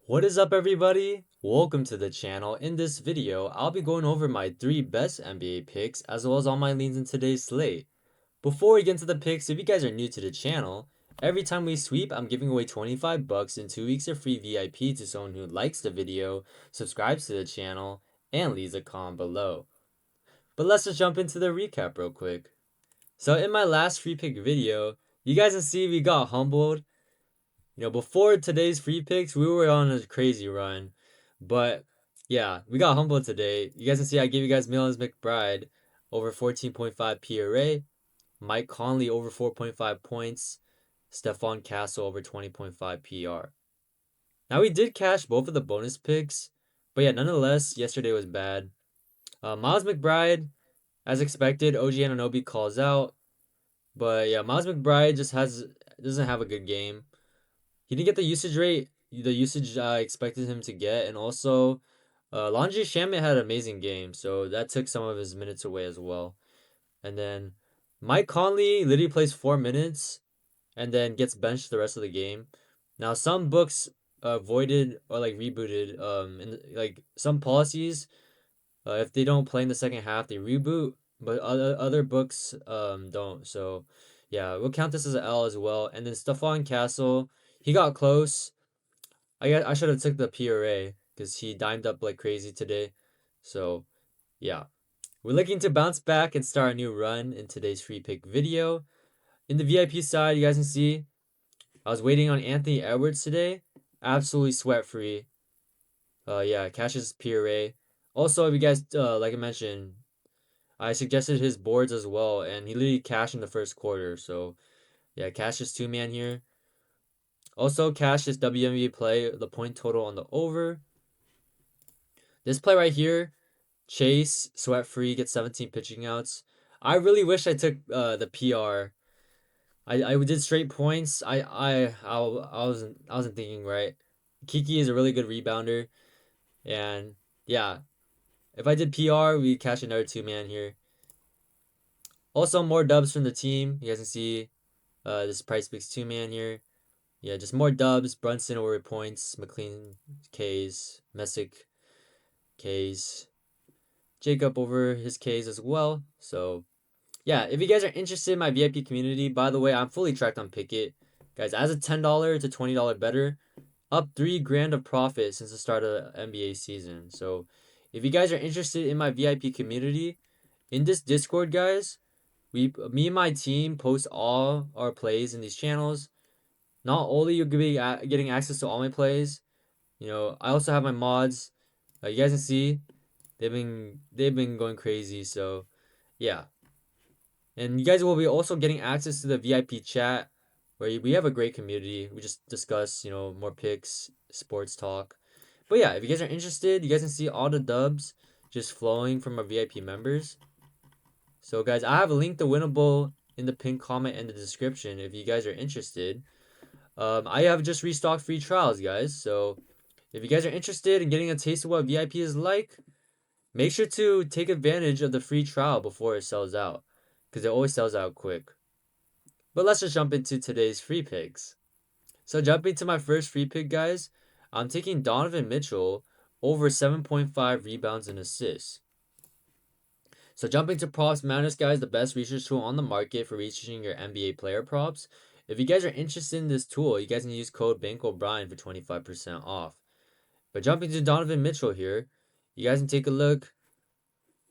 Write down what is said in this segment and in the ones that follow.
What is up, everybody? Welcome to the channel. In this video, I'll be going over my 3 best NBA picks as well as all my leans in today's slate. Before we get into the picks, if you guys are new to the channel, every time we sweep, I'm giving away 25 bucks and 2 weeks of free VIP to someone who likes the video, subscribes to the channel, and leaves a comment below. But let's just jump into the recap real quick. So in my last free pick video, you guys can see we got humbled. Before today's free picks, we were on a crazy run. But yeah, we got humbled today. You guys can see I gave you guys Mills McBride over 14.5 PRA, Mike Conley over 4.5 points, Stephon Castle over 20.5 PR. Now we did cash both of the bonus picks, but yeah, nonetheless, yesterday was bad. Miles McBride, as expected, OG Anunoby calls out, but yeah, Miles McBride just doesn't have a good game. He didn't get the usage I expected him to get, and also Landry Shamet had an amazing game, so that took some of his minutes away as well. And then Mike Conley literally plays 4 minutes and then gets benched the rest of the game. Now some books voided or like rebooted in like some policies, if they don't play in the second half they reboot, but other books don't. So yeah, we'll count this as an L as well. And then Stephon Castle, he got close. I should have took the PRA because he dimed up like crazy today. So yeah, we're looking to bounce back and start a new run in today's free pick video. In the VIP side, you guys can see I was waiting on Anthony Edwards today. Absolutely sweat free. Yeah, cashes PRA. Also, if you guys like I mentioned, I suggested his boards as well, and he literally cashed in the first quarter. So yeah, cashes 2-man here. Also, cash this WNBA play, the point total on the over. This play right here, Chase, sweat free, gets 17 pitching outs. I really wish I took the PR. I did straight points. I wasn't thinking right. Kiki is a really good rebounder, and yeah, if I did PR, we catch another 2-man here. Also, more dubs from the team. You guys can see this price picks 2-man here. Yeah, just more dubs. Brunson over points. McLean K's. Messick K's. Jacob over his K's as well. So yeah, if you guys are interested in my VIP community, by the way, I'm fully tracked on Picket. Guys, as a $10 to $20 better, up 3 grand of profit since the start of the NBA season. So if you guys are interested in my VIP community, in this Discord, guys, me and my team post all our plays in these channels. Not only you'll be getting access to all my plays, I also have my mods. You guys can see they've been going crazy. So yeah, and you guys will be also getting access to the VIP chat where we have a great community. We just discuss, more picks, sports talk. But yeah, if you guys are interested, you guys can see all the dubs just flowing from our VIP members. So guys, I have linked the winnable in the pinned comment and the description if you guys are interested. I have just restocked free trials, guys. So if you guys are interested in getting a taste of what VIP is like, make sure to take advantage of the free trial before it sells out, because it always sells out quick. But let's just jump into today's free picks. So jumping to my first free pick, guys, I'm taking Donovan Mitchell over 7.5 rebounds and assists. So jumping to props madness, guys, the best research tool on the market for researching your NBA player props. If you guys are interested in this tool, you guys can use code bankroll for 25% off. But jumping to Donovan Mitchell here, you guys can take a look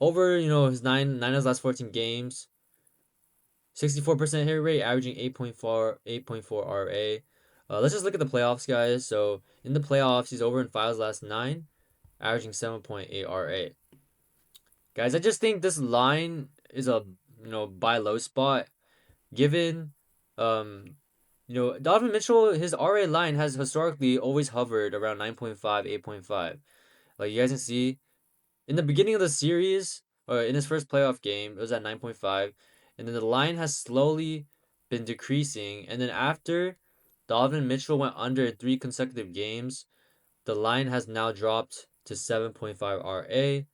over, his nine of his last 14 games. 64% hit rate, averaging 8.4 RA. Let's just look at the playoffs, guys. So in the playoffs, he's over in 5 of his last 9, averaging 7.8 RA. Guys, I just think this line is a buy low spot, given Donovan Mitchell, his RA line has historically always hovered around 9.5, 8.5. Like you guys can see, in the beginning of the series, or in his first playoff game, it was at 9.5, and then the line has slowly been decreasing. And then after Donovan Mitchell went under 3 consecutive games, the line has now dropped to 7.5 RA.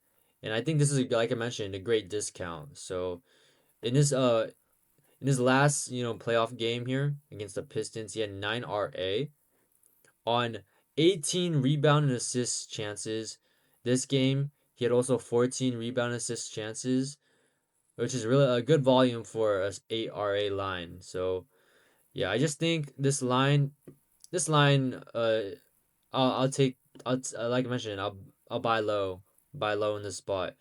And I think this is, like I mentioned, a great discount. So in his last playoff game here against the Pistons, he had 9 RA on 18 rebound and assist chances. This game, he had also 14 rebound and assist chances, which is really a good volume for a 8 RA line. So yeah, I just think this line, I'll take, like I mentioned, I'll buy low in this spot.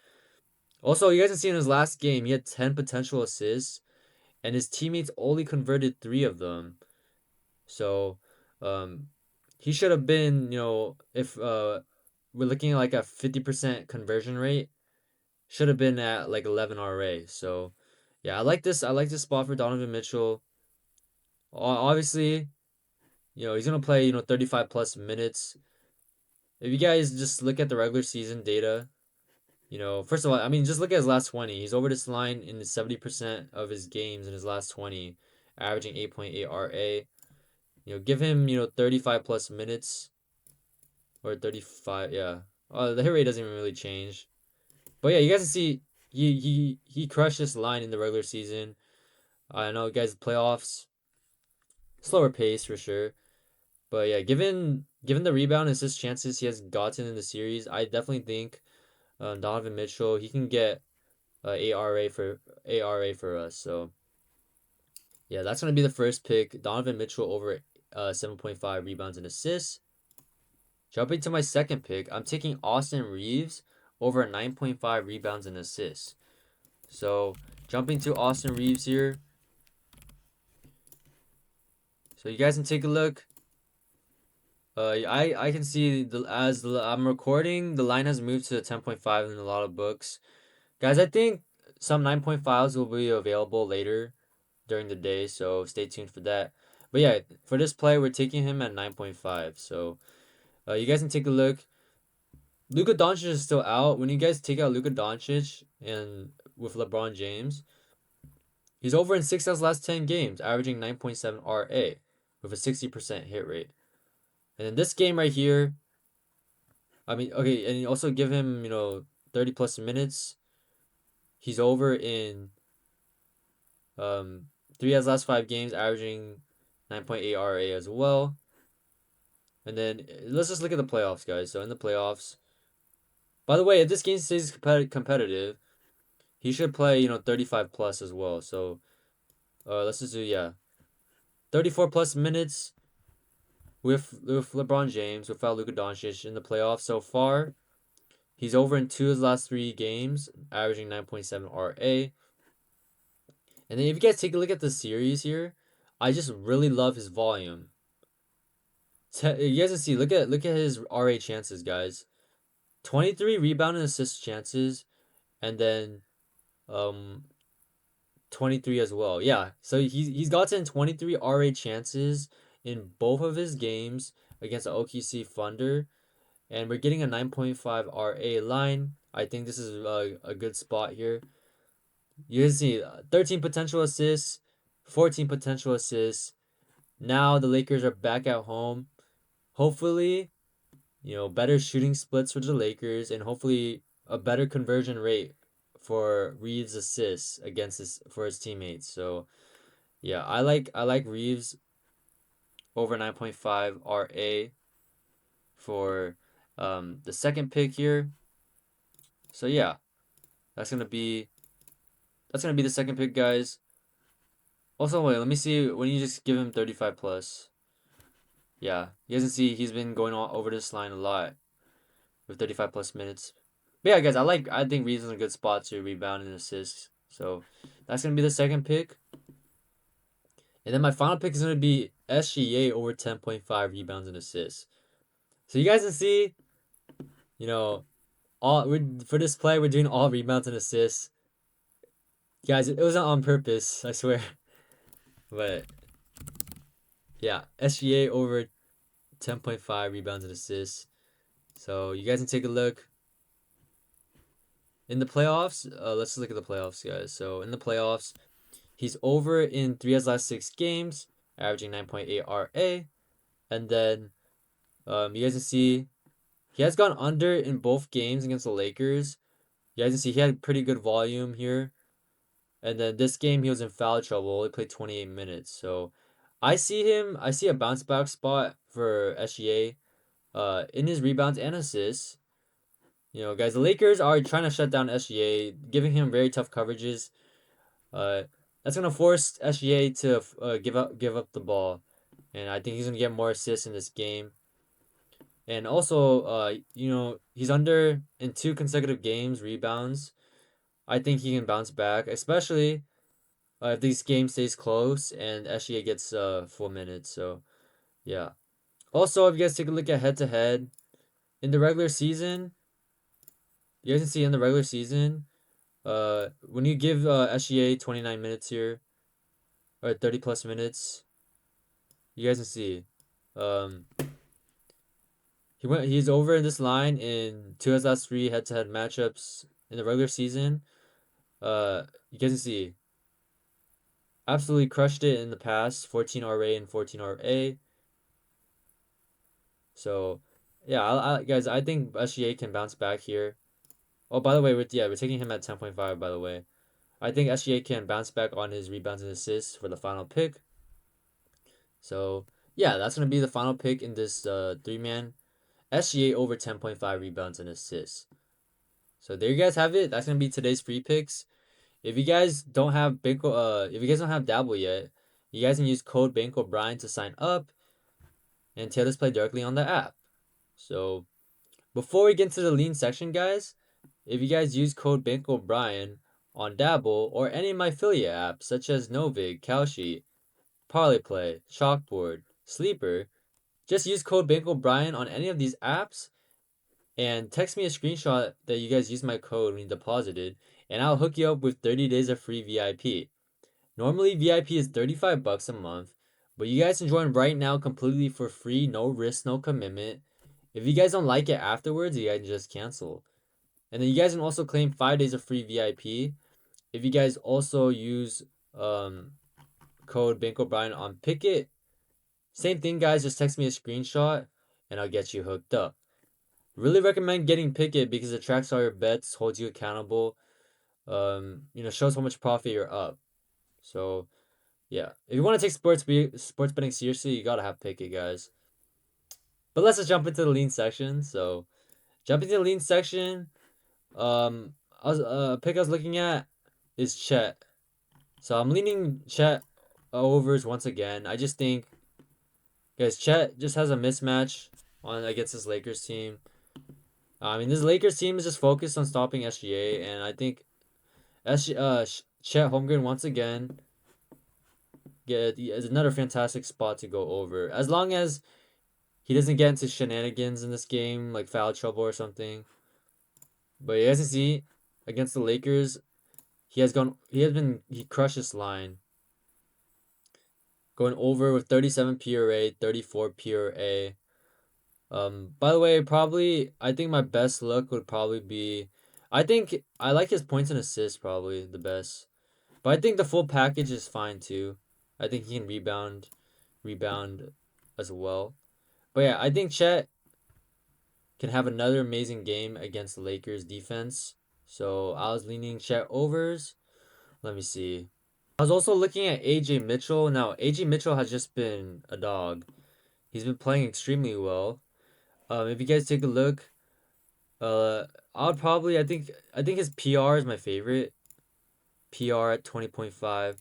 Also, you guys can see in his last game, he had 10 potential assists, and his teammates only converted three of them. So, um, he should have been, if we're looking at like a 50% conversion rate, should have been at like 11 RA. So, yeah, I like this. I like this spot for Donovan Mitchell. Obviously, he's gonna play, 35 plus minutes. If you guys just look at the regular season data, first of all, I mean, just look at his last 20. He's over this line in 70% of his games in his last 20, averaging 8.8 RA. Give him, 35 plus minutes or 35, yeah. The hit rate doesn't even really change. But yeah, you guys can see he crushed this line in the regular season. I know, guys, playoffs, slower pace for sure. But yeah, given the rebound assist chances he has gotten in the series, I definitely think Donovan Mitchell, he can get ARA for us. So yeah, that's gonna be the first pick. Donovan Mitchell over 7.5 rebounds and assists. Jumping to my second pick, I'm taking Austin Reaves over 9.5 rebounds and assists. So jumping to Austin Reaves here. So you guys can take a look. I can see I'm recording, the line has moved to 10.5 in a lot of books. Guys, I think some 9.5s will be available later during the day, so stay tuned for that. But yeah, for this play, we're taking him at 9.5. So you guys can take a look. Luka Doncic is still out. When you guys take out Luka Doncic and with LeBron James, he's over in six of his last 10 games, averaging 9.7 RA with a 60% hit rate. And in this game right here, I mean, okay, and you also give him, 30 plus minutes. He's over in three of his last five games, averaging 9.8 RA as well. And then let's just look at the playoffs, guys. So in the playoffs, by the way, if this game stays competitive, he should play, 35 plus as well. So let's just do, yeah, 34 plus minutes with LeBron James without Luka Doncic in the playoffs so far. He's over in two of his last three games, averaging 9.7 RA. And then if you guys take a look at the series here, I just really love his volume. You guys can see, look at his RA chances, guys. 23 rebound and assist chances, and then um 23 as well. Yeah, so he's gotten 23 RA chances in both of his games against the OKC Thunder, and we're getting a 9.5 RA line. I think this is a good spot here. You can see 13 potential assists, 14 potential assists. Now the Lakers are back at home. Hopefully, better shooting splits for the Lakers, and hopefully a better conversion rate for Reeves' assists for his teammates. So yeah, I like Reeves over 9.5 RA for the second pick here. So yeah, that's gonna be the second pick, guys. Also, wait, let me see when you just give him 35 plus. Yeah, you guys can see he's been going all over this line a lot with 35 plus minutes. But yeah, guys, I think Reeves is in a good spot to rebound and assist. So that's gonna be the second pick. And then my final pick is gonna be SGA over 10.5 rebounds and assists. So you guys can see, you know, for this play we're doing all rebounds and assists. Guys, it wasn't on purpose, I swear. But yeah, SGA over 10.5 rebounds and assists. So you guys can take a look. In the playoffs, let's look at the playoffs, guys. So in the playoffs, he's over in three of his last six games, averaging 9.8 RA. And then you guys can see he has gone under in both games against the Lakers. You guys can see he had pretty good volume here. And then this game he was in foul trouble. He played 28 minutes. So I see a bounce back spot for SGA in his rebounds and assists. You know, guys, the Lakers are trying to shut down SGA, giving him very tough coverages. Uh, that's gonna force SGA to give up the ball, and I think he's gonna get more assists in this game. And also, you know, he's under in 2 consecutive games rebounds. I think he can bounce back, especially if this game stays close and SGA gets full minutes. So yeah. Also, if you guys take a look at head to head in the regular season, you guys can see in the regular season, when you give SGA 29 minutes here or 30 plus minutes, you guys can see, um, he's over in this line in 2 of his last 3 head to head matchups in the regular season. You guys can see absolutely crushed it in the past, 14 RA and 14 RA. So yeah, guys, I think SGA can bounce back here. Oh, by the way, we're taking him at 10.5. By the way, I think SGA can bounce back on his rebounds and assists for the final pick. So yeah, that's gonna be the final pick in this 3-man. SGA over 10.5 rebounds and assists. So there you guys have it. That's gonna be today's free picks. If you guys don't have if you guys don't have Dabble yet, you guys can use code BankO'Brien to sign up and tailor this play directly on the app. So before we get into the lean section, guys, if you guys use code BankO'Brien on Dabble or any of my affiliate apps such as Novig, Kalshi, ParlayPlay, Chalkboard, Sleeper, just use code BankO'Brien on any of these apps and text me a screenshot that you guys used my code when you deposited, and I'll hook you up with 30 days of free VIP. Normally, VIP is 35 bucks a month, but you guys can join right now completely for free, no risk, no commitment. If you guys don't like it afterwards, you guys just cancel. And then you guys can also claim 5 days of free VIP if you guys also use um, code BankO'Brien on Picket. Same thing, guys. Just text me a screenshot and I'll get you hooked up. Really recommend getting Picket because it tracks all your bets, holds you accountable, you know, shows how much profit you're up. So yeah, if you want to take sports betting seriously, you gotta have Picket, guys. But let's just jump into the lean section. So jumping to the lean section, pick I was looking at is Chet. So I'm leaning Chet overs once again. I just think, guys, Chet just has a mismatch on against this Lakers team. I mean, this Lakers team is just focused on stopping SGA, and I think Chet Holmgren once again is another fantastic spot to go over. As long as he doesn't get into shenanigans in this game, like foul trouble or something. But you guys can see against the Lakers, he crushed this line. Going over with 37 PRA, 34 PRA. By the way, probably I think my best look would probably be I think I like his points and assists probably the best. But I think the full package is fine too. I think he can rebound as well. But yeah, I think Chet can have another amazing game against the Lakers defense. So I was leaning Chet overs. Let me see. I was also looking at AJ Mitchell. Now, AJ Mitchell has just been a dog. He's been playing extremely well. If you guys take a look, uh, I think his PR is my favorite. PR at 20.5.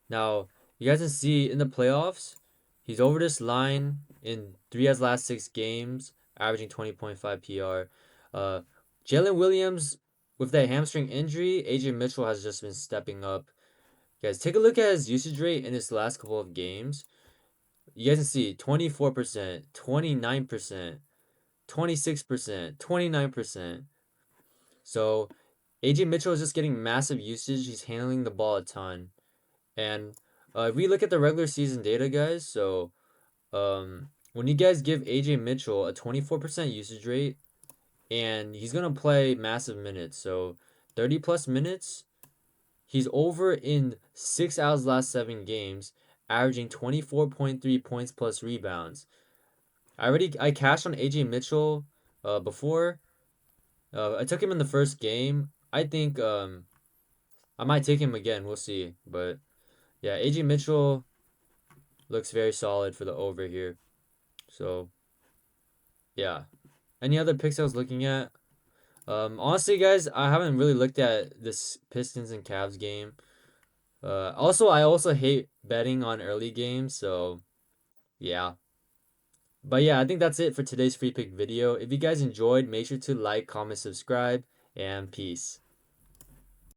Now, you guys can see in the playoffs, he's over this line in 3 of his last 6 games, averaging 20.5 PR. Uh, Jalen Williams with that hamstring injury, AJ Mitchell has just been stepping up. Guys, take a look at his usage rate in his last couple of games. You guys can see 24%, 29%, 26%, 29%. So AJ Mitchell is just getting massive usage. He's handling the ball a ton. And if we look at the regular season data, guys, so when you guys give AJ Mitchell a 24% usage rate, and he's gonna play massive minutes, so 30 plus minutes, he's over in 6 out of his last 7 games, averaging 24.3 points plus rebounds. I cashed on AJ Mitchell before. I took him in the first game. I think I might take him again. We'll see. But yeah, AJ Mitchell looks very solid for the over here. So Yeah. Any other picks I was looking at? Honestly, guys, I haven't really looked at this Pistons and Cavs game. Also, I also hate betting on early games, so yeah. But yeah, I think that's it for today's free pick video. If you guys enjoyed, make sure to like, comment, subscribe, and peace.